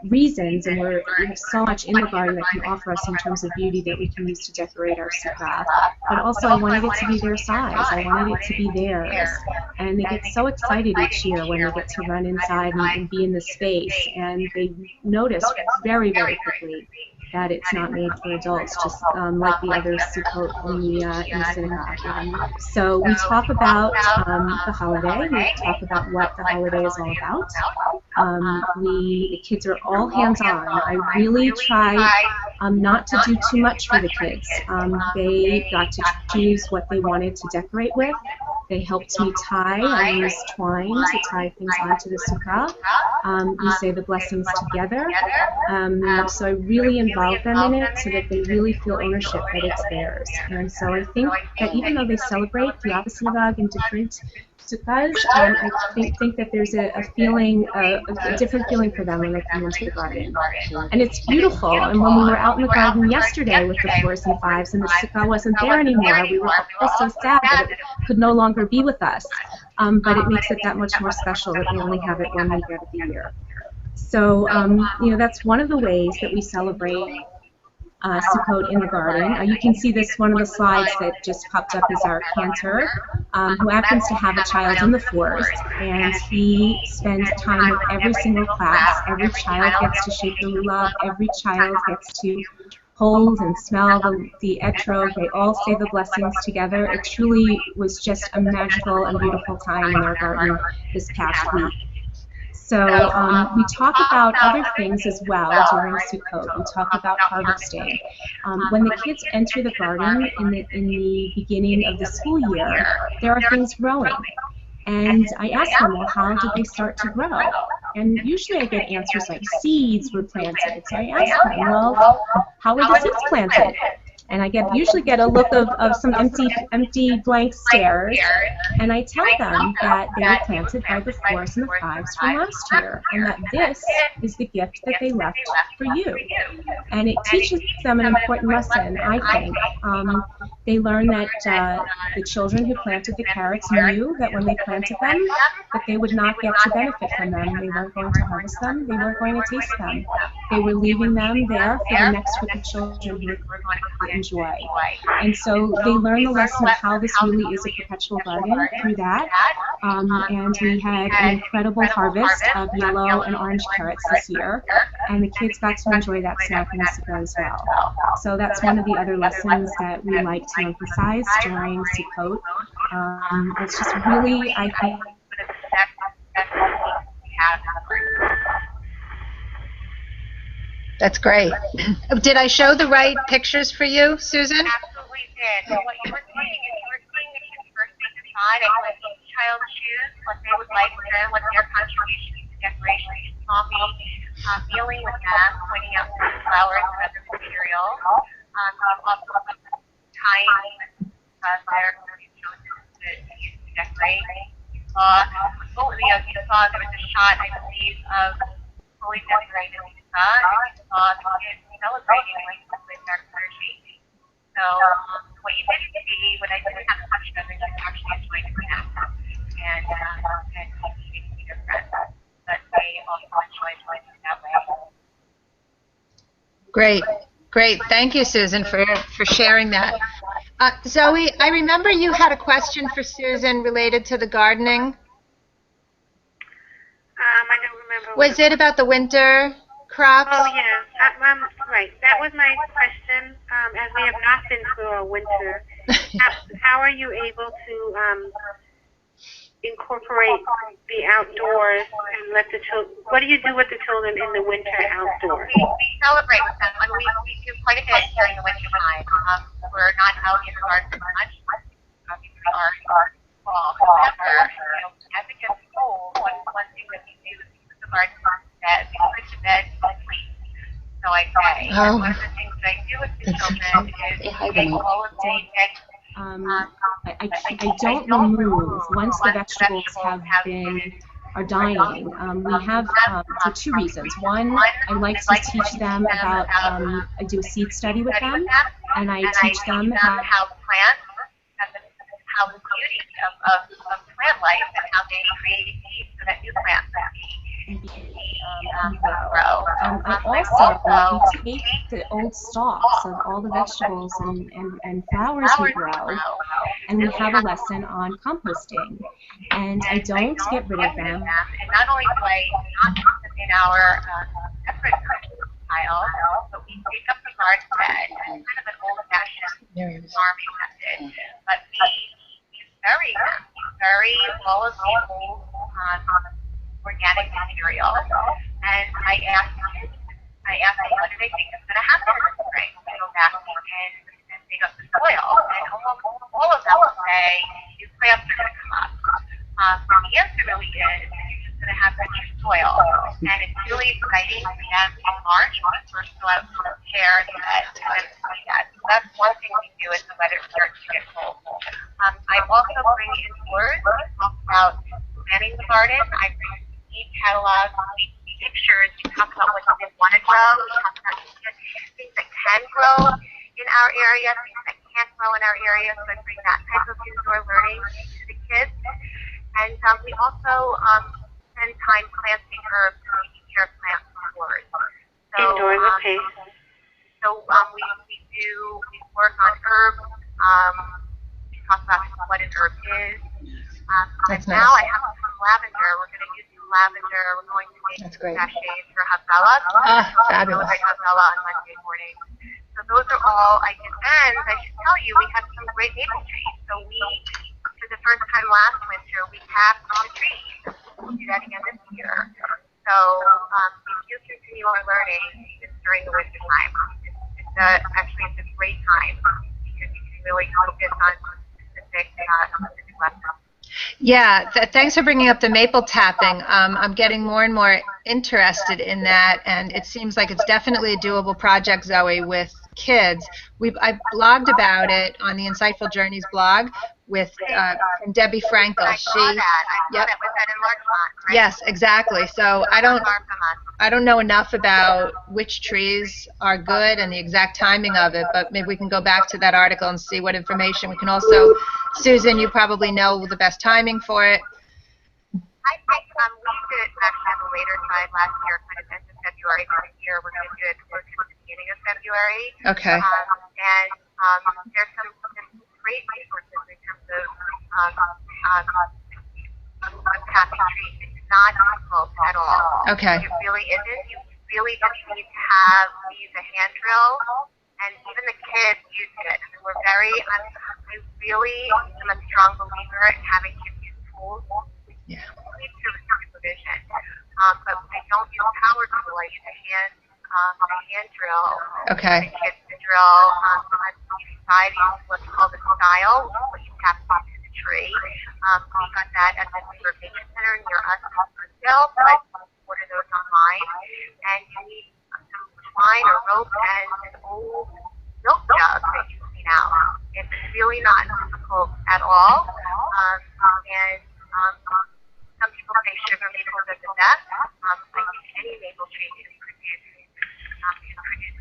reasons, and we have so much in the garden that can offer us in terms of beauty that we can use to decorate our sukkah. But also I wanted it to be their size. I wanted it to be theirs. And they get so excited each year when they get to run inside and be in the space, and they notice very, very quickly that it's not made for adults, just like the other Sukkot in the synagogue. So we talk about the holiday. We talk about what the holiday is all about. The kids are all hands-on. I really try not to do too much for the kids. They got to choose what they wanted to decorate with. They helped me tie. I used twine to tie things onto the sukkah. We say the blessings together. So I really involve them in it so that they really feel ownership that it's theirs. And so I think that even though they celebrate throughout the synagogue in different sukkahs, I think that there's a feeling, a different feeling for them when they come into the garden. And it's beautiful. And when we were out in the garden yesterday with the 4s and 5s and the sukkah wasn't there anymore, we were all so sad that it could no longer be with us. But it makes it that much more special that we only have it 1 week out of the year. So, that's one of the ways that we celebrate Sukkot in the garden. You can see this, one of the slides that just popped up is our cantor, who happens to have a child in the forest, and he spends time with every single class. Every child gets to shake the lulav. Every child gets to hold and smell the etrog. They all say the blessings together. It truly was just a magical and beautiful time in our garden this past week. So we talk about other things as well during Sukkot. We talk about harvesting. When the kids enter the garden in the beginning of the school year, there are things growing. And I ask them, well, how did they start to grow? And usually I get answers like seeds were planted. So I ask them, well, how were the seeds planted? And I usually get a look of some empty blank stares, and I tell them that they were planted by the 4s and the 5s from last year, and that this is the gift that they left for you. And it teaches them an important lesson, I think. They learn that the children who planted the carrots knew that when they planted them, that they would not get to benefit from them. They weren't going to harvest them. They weren't going to taste them. They were leaving them there for the next group of children who were going to enjoy. And so they learn the lesson of how this really is a perpetual garden through that. And we had an incredible harvest of yellow and orange carrots this year, and the kids got to enjoy that snack in the Sukkot as well. So that's one of the other lessons that we like to emphasize during Sukkot. It's just really, I think, That's great. Did I show the right pictures for you, Susan? Absolutely did. So what you were seeing is you were seeing the kids first they decide and let each child choose what they would like to, what their contribution to decoration. You saw me kneeling with them, pointing out the flowers and other materials. You also tying their chosen to use to decorate. You saw, you saw there was a shot, I believe, of fully decorated pizza, and you saw the kids celebrating with their clergy. So what you didn't see, what I didn't have touch of, is you actually enjoyed the snack and eating with your friends. But they also enjoyed it that way. Great. Great. Thank you, Susan, for sharing that. Zoe, I remember you had a question for Susan related to the gardening. I don't remember. Was it about the winter crops? Oh, yeah. Right. That was my question. As we have not been through a winter, how are you able to incorporate the outdoors and let the children, what do you do with the children in the winter outdoors? We celebrate with them. We do quite a bit during the winter time. We're not out in the garden much. We are in fall. However, as it gets cold, one thing that we do is we put the garden bed. We put the bed sleep. So I say, one of the things that I do with the children is take all of the eggs. I don't remove once the vegetables are dying. We have for two reasons. One, I like to teach them about. I do a seed study with them, and I teach them how plants, how the beauty of plant life, and how they create seeds so that new plants can grow. I also we take the old stalks of all the vegetables and flowers we grow, and we have a lesson on composting. And I don't get rid of them. And not only do I not put them in our separate pile, but we take up the garden bed. It's kind of an old-fashioned farming method, but we bury them. We bury all of the old organic material, and I ask them, what do they think is going to happen in the spring? They go back and dig up the soil, and almost all of them will say, new plants are going to come up. The answer really is, you're just going to have richer soil, and it's really exciting for them in March when we first go out to prepare that, and see that. So that's one thing we do as the weather starts to get cold. I also bring indoors, we talk about planting the garden. I bring seed catalogs, pictures, we talk about what they want to grow, we talk about things that can grow in our area, things that can't grow in our area, so I bring that type of indoor learning to the kids. And we also spend time planting herbs and taking care of plants indoors. So, indoors, okay. So we work on herbs. We talk about what an herb is. That's and nice. now I have some lavender. We're going to use some lavender. We're going to make That's great. sachets for Havdalah. Ah, fabulous. Celebrate Havdalah on Monday morning. So those are all ideas. And I should tell you, we have some great maple trees. So for the first time last winter, we tapped the trees. We'll do that again this year. So if you continue on learning even during the winter time, it's a great time because you can really focus on specific lessons. Yeah, thanks for bringing up the maple tapping. I'm getting more and more interested in that, and it seems like it's definitely a doable project, Zoe, with kids. I blogged about it on the In-site-ful Journeys blog with from Debbie Frankel. I saw that. Was that in Larchmont, right? Yes, exactly. So I don't know enough about which trees are good and the exact timing of it, but maybe we can go back to that article and see what information we can also. Susan, you probably know the best timing for it. I think we did it actually on the later side last year, kind of end of February. This year we're going to do it towards the beginning of February. Okay. And there's some great resources in terms of tapping trees. It's not difficult at all. Okay. It really isn't. You really just need to use a hand drill, and even the kids use it. I mean, I really am a strong believer in having kids use tools. Yeah. Need supervision. But I don't use power tool. I use a hand drill. Okay. The kids to drill on each side. Use what's called a style, what you tap into the tree. We got that at the Conservation Center near us in Brazil, but I ordered those online. And you need some twine or rope and an old milk jug that you clean out. It's really not difficult at all. Some people say sugar maples are the best. I think any maple tree can produce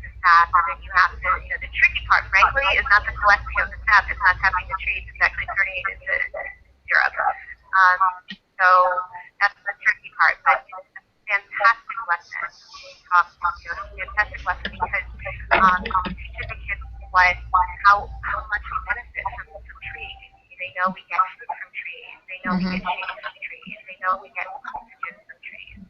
the sap, and then you have to, the tricky part, frankly, is not the collecting of the sap. It's not tapping the trees. It's actually turning it into syrup. So that's the tricky part. But it's a fantastic lesson. Fantastic lesson because it teaches the kids how much we benefit from trees. They know we get food from trees. They know we get shade from trees. They know we get oxygen from trees.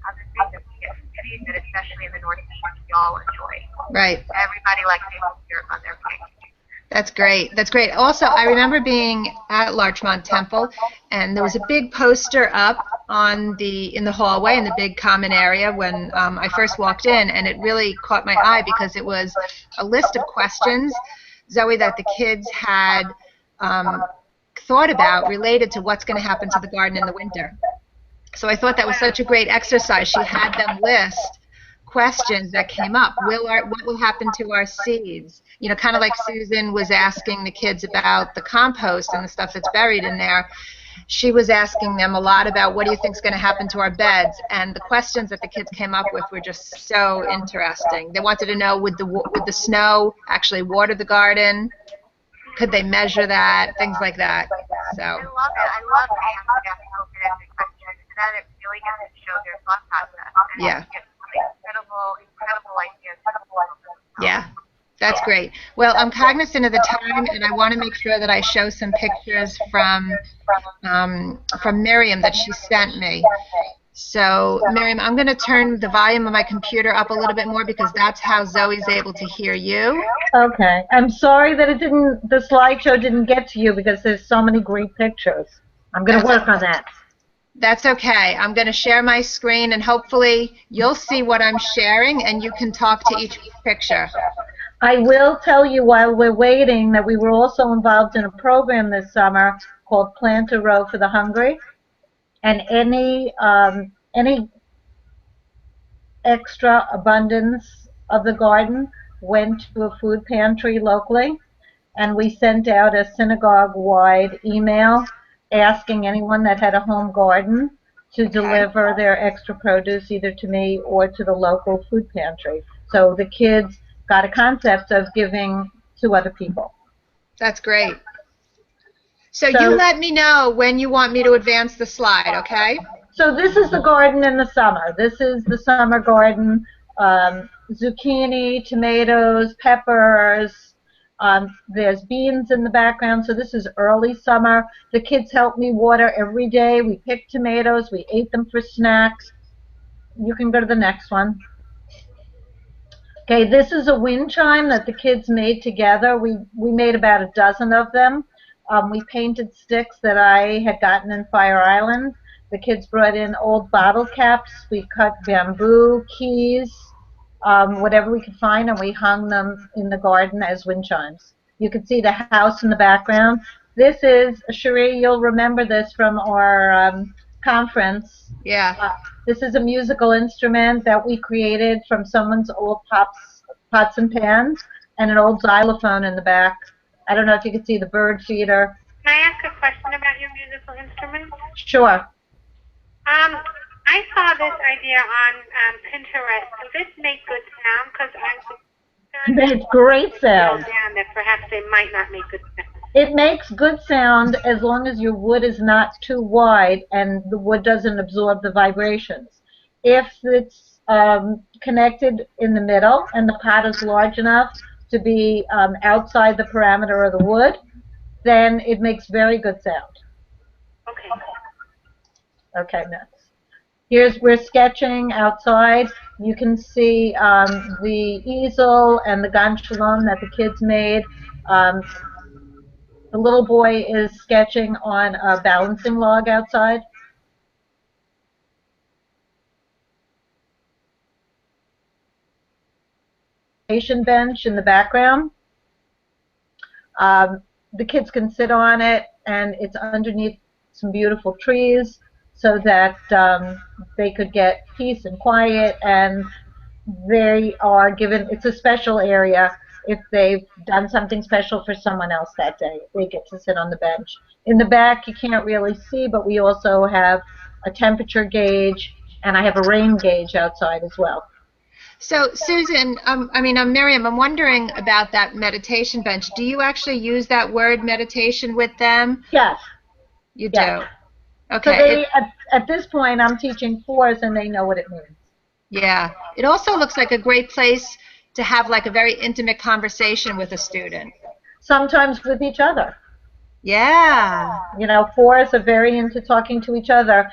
Other things that we get from trees that especially in the Northeast we all enjoy. Right. Everybody likes maple syrup on their cake. That's great. That's great. Also, I remember being at Larchmont Temple, and there was a big poster up in the hallway in the big common area when I first walked in, and it really caught my eye because it was a list of questions, Zoe, that the kids had thought about related to what's going to happen to the garden in the winter. So I thought that was such a great exercise. She had them list questions that came up. What will happen to our seeds? Kind of like Susan was asking the kids about the compost and the stuff that's buried in there. She was asking them a lot about what do you think is going to happen to our beds, and the questions that the kids came up with were just so interesting. They wanted to know would the snow actually water the garden? Could they measure that? Things like that. So. I love it. I love asking open-ended questions. That it really gets to show their thought process. And Yeah. Incredible ideas. Yeah, that's great. Well, I'm cognizant of the time, and I want to make sure that I show some pictures from Miriam that she sent me. So, Miriam, I'm going to turn the volume of my computer up a little bit more because that's how Zoe's able to hear you. Okay. I'm sorry that the slideshow didn't get to you because there's so many great pictures. I'm going to work on that. That's okay. I'm going to share my screen, and hopefully you'll see what I'm sharing, and you can talk to each picture. I will tell you while we're waiting that we were also involved in a program this summer called Plant a Row for the Hungry, and any extra abundance of the garden went to a food pantry locally, and we sent out a synagogue-wide email asking anyone that had a home garden to deliver their extra produce either to me or to the local food pantry. So the kids got a concept of giving to other people. That's great. So you let me know when you want me to advance the slide, okay? So this is the garden in the summer. This is the summer garden zucchini, tomatoes, peppers. There's beans in the background, so this is early summer. The kids help me water every day. We picked tomatoes. We ate them for snacks. You can go to the next one. Okay, this is a wind chime that the kids made together. We made about a dozen of them. We painted sticks that I had gotten in Fire Island. The kids brought in old bottle caps. We cut bamboo, keys, whatever we could find, and we hung them in the garden as wind chimes. You can see the house in the background. This is, Cherie, you'll remember this from our conference. Yeah. This is a musical instrument that we created from someone's old pots and pans, and an old xylophone in the back. I don't know if you can see the bird feeder. Can I ask a question about your musical instrument? Sure. I saw this idea on Pinterest. Does this make good sound? Because I'm concerned It makes great sound. that perhaps they might not make good sound. It makes good sound as long as your wood is not too wide and the wood doesn't absorb the vibrations. If it's connected in the middle and the pot is large enough to be outside the parameter of the wood, then it makes very good sound. Okay. Okay, next. We're sketching outside. You can see the easel and the Gan Shalom that the kids made. The little boy is sketching on a balancing log outside. Bench in the background. The kids can sit on it, and it's underneath some beautiful trees so that they could get peace and quiet, and they are given, it's a special area if they've done something special for someone else that day. They get to sit on the bench. In the back, you can't really see, but we also have a temperature gauge, and I have a rain gauge outside as well. So, Susan, Miriam, I'm wondering about that meditation bench. Do you actually use that word meditation with them? Yes. You yes. do? Okay. So they, at this point, I'm teaching fours, and they know what it means. Yeah. It also looks like a great place to have like a very intimate conversation with a student. Sometimes with each other. Yeah. You know, fours are very into talking to each other.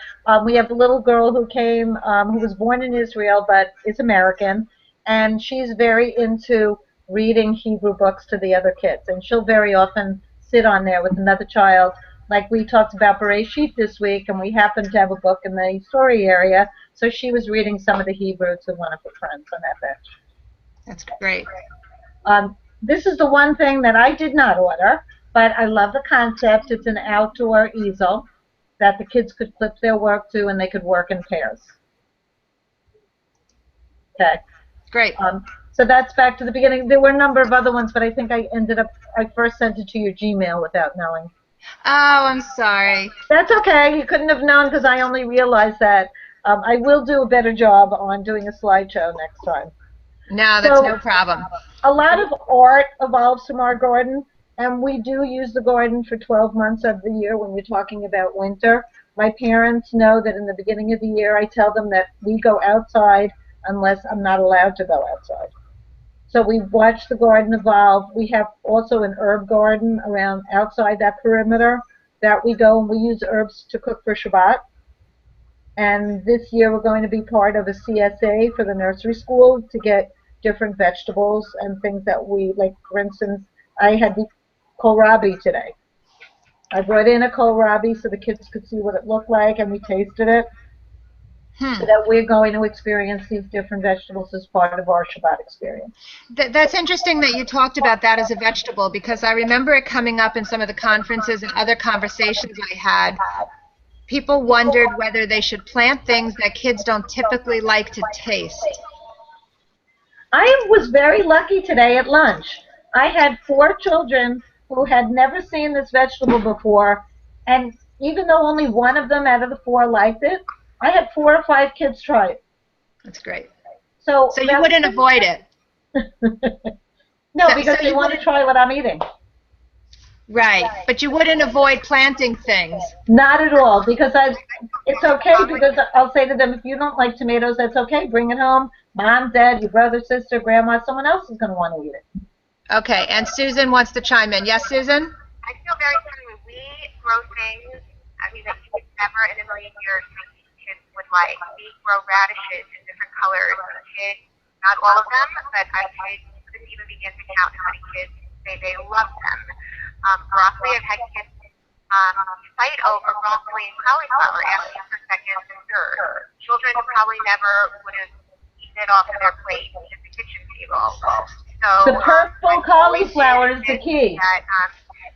We have a little girl who came, who was born in Israel but is American, and she's very into reading Hebrew books to the other kids. And she'll very often sit on there with another child. Like we talked about Bereshit this week, and we happened to have a book in the story area, so she was reading some of the Hebrew to one of her friends on that bench. That's great. This is the one thing that I did not order, but I love the concept. It's an outdoor easel that the kids could flip their work to, and they could work in pairs. Okay. Great. So that's back to the beginning. There were a number of other ones, but I think I first sent it to your Gmail without knowing. Oh, I'm sorry. That's okay. You couldn't have known because I only realized that. I will do a better job on doing a slideshow next time. No, that's no problem. A lot of art evolves from our garden, and we do use the garden for 12 months of the year when you're talking about winter. My parents know that in the beginning of the year I tell them that we go outside unless I'm not allowed to go outside. So we've watched the garden evolve. We have also an herb garden around outside that perimeter that we go and we use herbs to cook for Shabbat. And this year we're going to be part of a CSA for the nursery school to get different vegetables and things that we, like for instance, I had the kohlrabi today. I brought in a kohlrabi so the kids could see what it looked like, and we tasted it. So that we're going to experience these different vegetables as part of our Shabbat experience. That's interesting that you talked about that as a vegetable, because I remember it coming up in some of the conferences and other conversations I had. People wondered whether they should plant things that kids don't typically like to taste. I was very lucky today at lunch. I had 4 children who had never seen this vegetable before, and even though only one of them out of the 4 liked it, I had 4 or 5 kids try it. That's great. So you wouldn't avoid it? No, because they want to try what I'm eating. Right, but you wouldn't avoid planting things. Not at all, because it's okay, because I'll say to them, if you don't like tomatoes, that's okay. Bring it home. Mom, Dad, your brother, sister, grandma, someone else is going to want to eat it. Okay, and Susan wants to chime in. Yes, Susan? I feel very strongly. We grow things, I mean, that you could never in a million years think kids would like. We grow radishes in different colors. And kids, not all of them, but I couldn't even begin to count how many kids say they love them. Broccoli, I've had kids fight over broccoli and cauliflower, asking for seconds and thirds. Children who probably never would have eaten it off of their plate at the kitchen table. So The purple cauliflower is the key. that,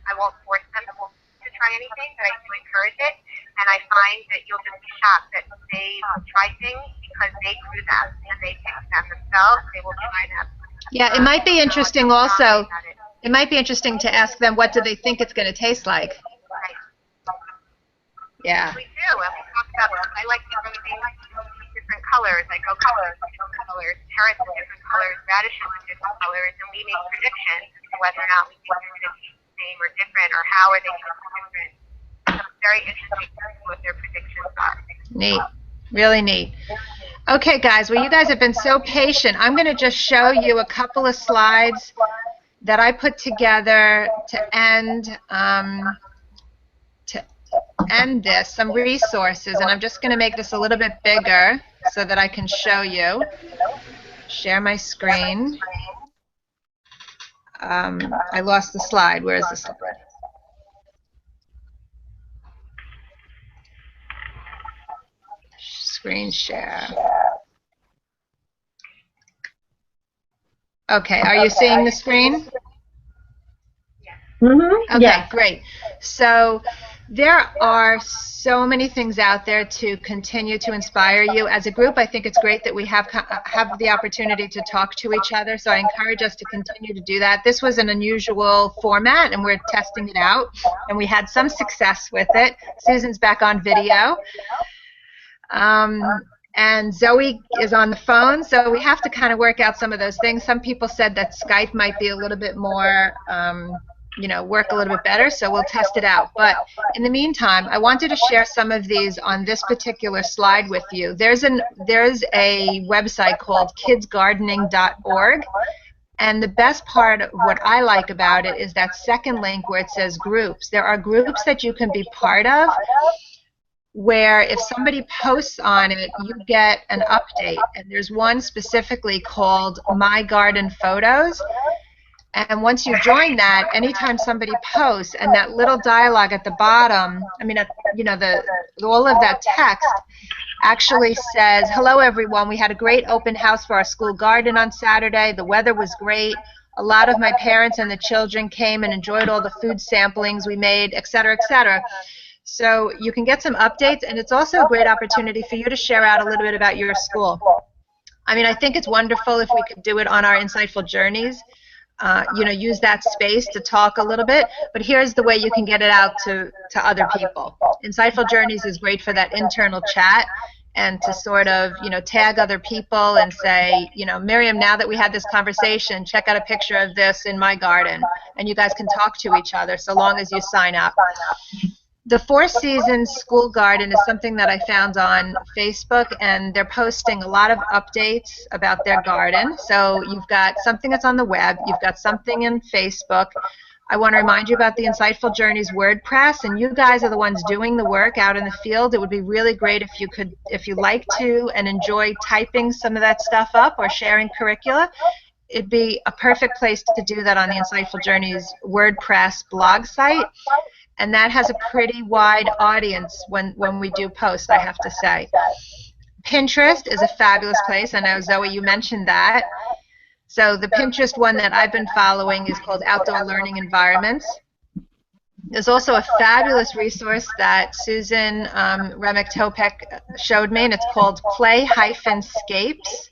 I won't force them to try anything, but I do encourage it. And I find that you'll just be shocked that they try things because they grew them and they picked them themselves. They will try them. Yeah, it might be interesting also. It might be interesting to ask them what do they think it's going to taste like. Right. Yeah. We do. And we talk about, I like to grow things in different colors. I grow colors in different colors, carrots in different colors, radishes in different colors, and we make predictions as to whether or not we think they're going to taste the same or different, or how are they going to be different. So it's very interesting to see what their predictions are. Neat. Really neat. Okay, guys. Well, you guys have been so patient. I'm going to just show you a couple of slides that I put together to end this, some resources, and I'm just going to make this a little bit bigger so that I can show you. Share my screen. I lost the slide. Where is the slide? Screen share. Okay, are you seeing the screen? Mm-hmm. Okay, Yes. great. So there are so many things out there to continue to inspire you. As a group, I think it's great that we have the opportunity to talk to each other, so I encourage us to continue to do that. This was an unusual format, and we're testing it out, and we had some success with it. Susan's back on video. And Zoey is on the phone, so we have to kind of work out some of those things. Some people said that Skype might be a little bit more, work a little bit better, so we'll test it out. But in the meantime, I wanted to share some of these on this particular slide with you. There's a website called kidsgardening.org, and the best part of what I like about it is that second link where it says groups. There are groups that you can be part of, where if somebody posts on it, you get an update. And there's one specifically called My Garden Photos. And once you join that, anytime somebody posts, and that little dialogue at the bottom, all of that text actually says, "Hello everyone, we had a great open house for our school garden on Saturday. The weather was great. A lot of my parents and the children came and enjoyed all the food samplings we made, etc., etc." So you can get some updates, and it's also a great opportunity for you to share out a little bit about your school. I mean, I think it's wonderful if we could do it on our Insightful Journeys, use that space to talk a little bit, but here's the way you can get it out to other people. Insightful Journeys is great for that internal chat and to sort of, tag other people and say, Miriam, now that we had this conversation, check out a picture of this in my garden, and you guys can talk to each other so long as you sign up. The Four Seasons School Garden is something that I found on Facebook, and they're posting a lot of updates about their garden. So you've got something that's on the web, you've got something in Facebook. I want to remind you about the Insightful Journeys WordPress, and you guys are the ones doing the work out in the field. It would be really great if you like to and enjoy typing some of that stuff up or sharing curricula. It'd be a perfect place to do that on the Insightful Journeys WordPress blog site. And that has a pretty wide audience when we do post, I have to say. Pinterest is a fabulous place. I know, Zoey, you mentioned that. So the Pinterest one that I've been following is called Outdoor Learning Environments. There's also a fabulous resource that Susan Remick-Topek showed me, and it's called Play-Scapes.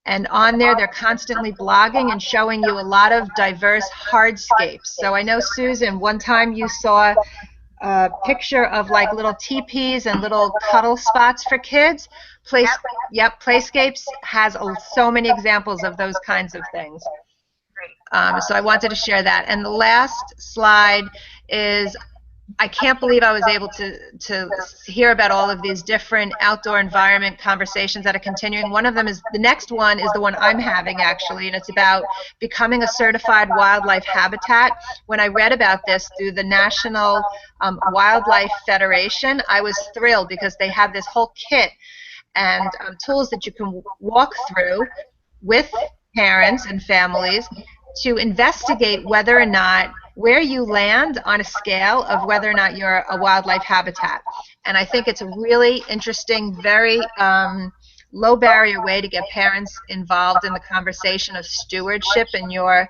And on there, they're constantly blogging and showing you a lot of diverse hardscapes. So I know, Susan, one time you saw a picture of like little teepees and little cuddle spots for kids. Playscapes has so many examples of those kinds of things. So I wanted to share that. And the last slide is, I can't believe I was able to hear about all of these different outdoor environment conversations that are continuing. One of them is, the next one is the one I'm having actually, and it's about becoming a certified wildlife habitat. When I read about this through the National Wildlife Federation, I was thrilled because they have this whole kit and tools that you can walk through with parents and families to investigate whether or not, where you land on a scale of whether or not you're a wildlife habitat. And I think it's a really interesting, very low barrier way to get parents involved in the conversation of stewardship in your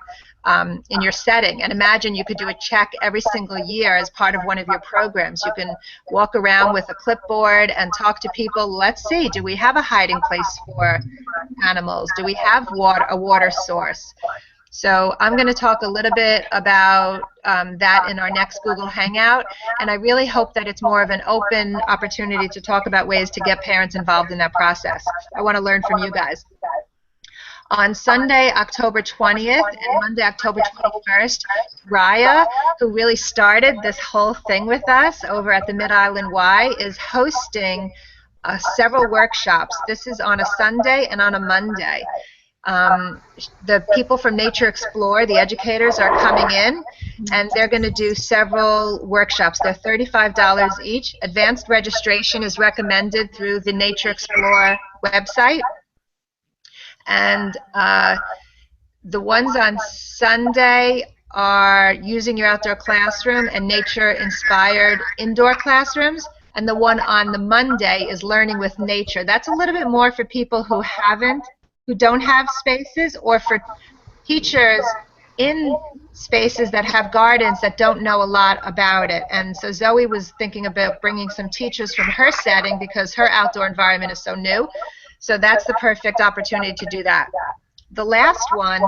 setting. And imagine you could do a check every single year as part of one of your programs. You can walk around with a clipboard and talk to people. Let's see, do we have a hiding place for animals? Do we have a water source? So I'm going to talk a little bit about that in our next Google Hangout, and I really hope that it's more of an open opportunity to talk about ways to get parents involved in that process. I want to learn from you guys. On Sunday, October 20th and Monday, October 21st, Raya, who really started this whole thing with us over at the Mid-Island Y, is hosting several workshops. This is on a Sunday and on a Monday. The people from Nature Explore, the educators, are coming in, and they're going to do several workshops. They're $35 each. Advanced registration is recommended through the Nature Explore website. And the ones on Sunday are using your outdoor classroom and nature-inspired indoor classrooms. And the one on the Monday is learning with nature. That's a little bit more for people who don't have spaces, or for teachers in spaces that have gardens that don't know a lot about it. And so Zoey was thinking about bringing some teachers from her setting because her outdoor environment is so new. So that's the perfect opportunity to do that. The last one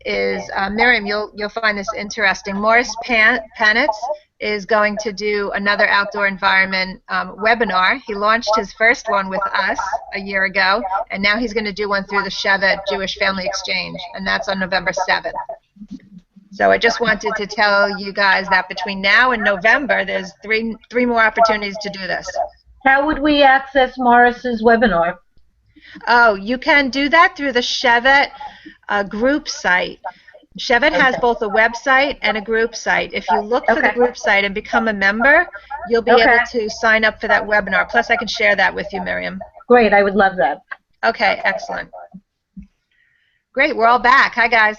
is, Miriam, you'll find this interesting. Morris Panitz is going to do another outdoor environment webinar. He launched his first one with us a year ago, and now he's going to do one through the Shevet Jewish Family Exchange, and that's on November 7th. So I just wanted to tell you guys that between now and November, there's three more opportunities to do this. How would we access Morris's webinar? Oh, you can do that through the Shevet group site. Shevet has both a website and a group site. If you look for the group site and become a member, you'll be able to sign up for that webinar. Plus, I can share that with you, Miriam. Great, I would love that. Okay, excellent. Great, we're all back. Hi, guys.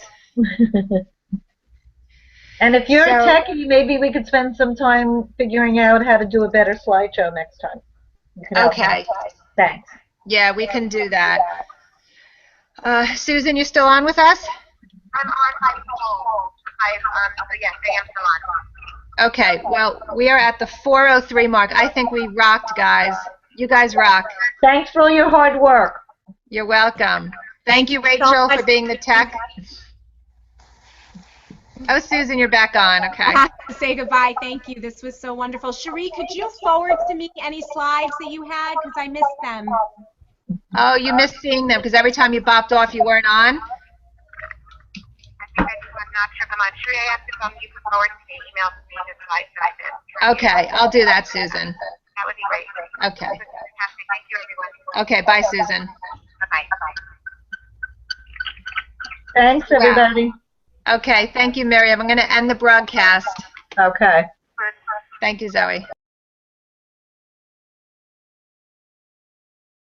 And if you're a techie, maybe we could spend some time figuring out how to do a better slideshow next time. Okay. Thanks. Yeah, we can do that. Susan, you still on with us? I'm on my phone. Yes, I am still on. Okay, well, we are at the 4:03 mark. I think we rocked, guys. You guys rock. Thanks for all your hard work. You're welcome. Thank you, Rachel, for being the tech. Oh, Susan, you're back on. Okay. I have to say goodbye. Thank you. This was so wonderful. Cherie, could you forward to me any slides that you had? Because I missed them. Oh, you missed seeing them because every time you bopped off, you weren't on? I'm not sure if I'm on. Cherie, I asked if you could forward to me, email to me the slides that I did. Okay, I'll do that, Susan. That would be great. Okay. Fantastic. Thank you, everyone. Okay, bye, Susan. Bye-bye. Thanks, everybody. Okay, thank you, Miriam. I'm going to end the broadcast. Okay. Thank you, Zoey.